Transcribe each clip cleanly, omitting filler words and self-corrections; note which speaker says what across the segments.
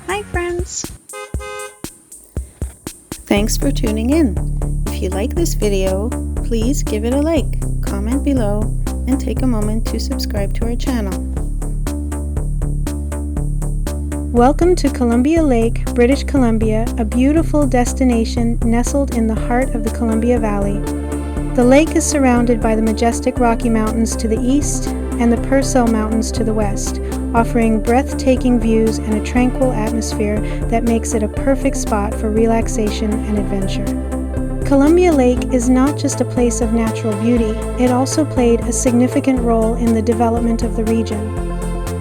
Speaker 1: Hi friends! Thanks for tuning in. If you like this video, please give it a like, comment below, and take a moment to subscribe to our channel. Welcome to Columbia Lake, British Columbia, a beautiful destination nestled in the heart of the Columbia Valley. The lake is surrounded by the majestic Rocky Mountains to the east and the Purcell Mountains to the west, offering breathtaking views and a tranquil atmosphere that makes it a perfect spot for relaxation and adventure. Columbia Lake is not just a place of natural beauty, it also played a significant role in the development of the region.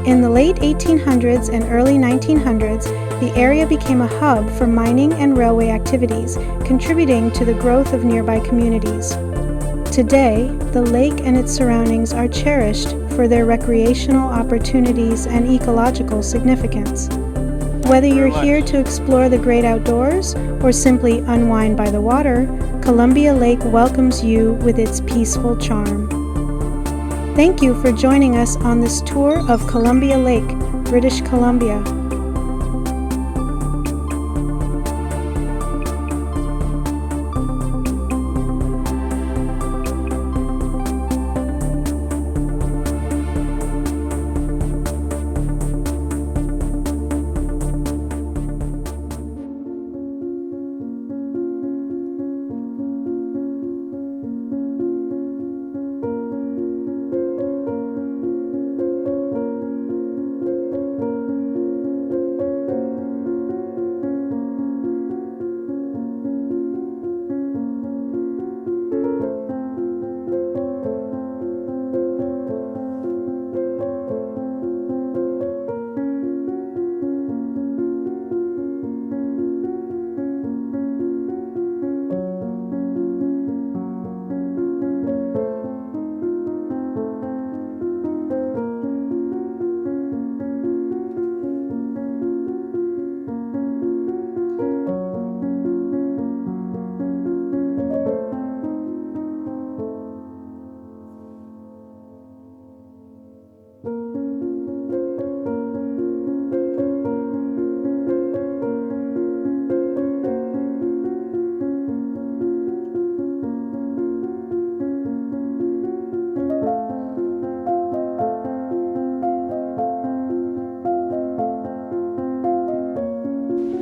Speaker 1: In the late 1800s and early 1900s, the area became a hub for mining and railway activities, contributing to the growth of nearby communities. Today, the lake and its surroundings are cherished for their recreational opportunities and ecological significance. Whether you're here to explore the great outdoors or simply unwind by the water, Columbia Lake welcomes you with its peaceful charm. Thank you for joining us on this tour of Columbia Lake, British Columbia.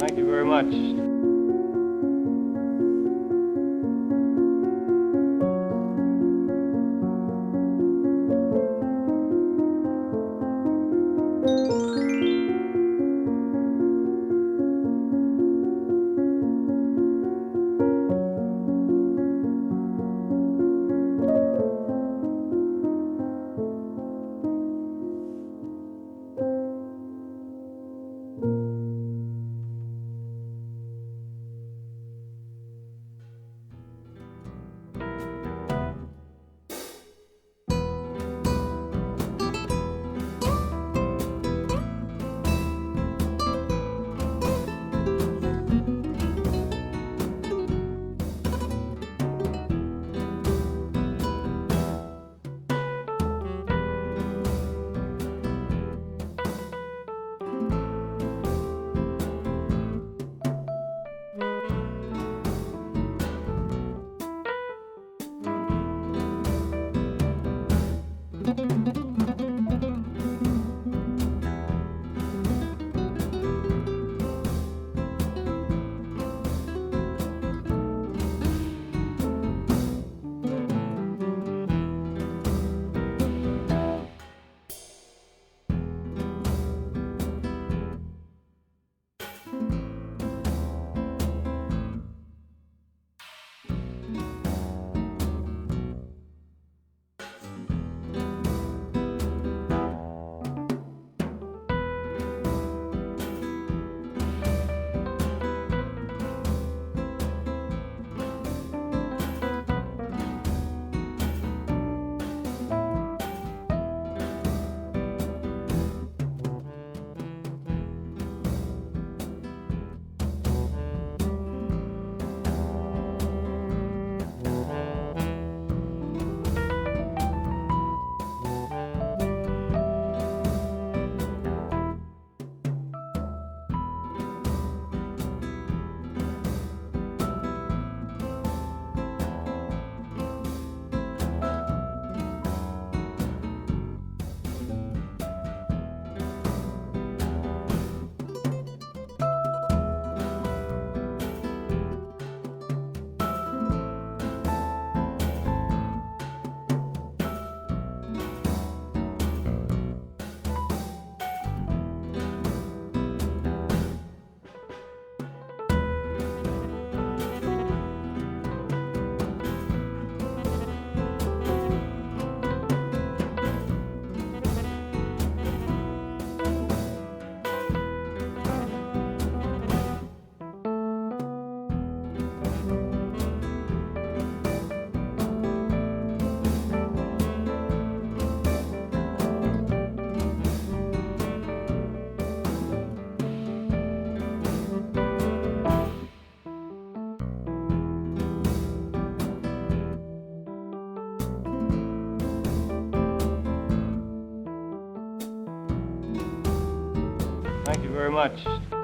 Speaker 2: Thank you very much. Thank you very much.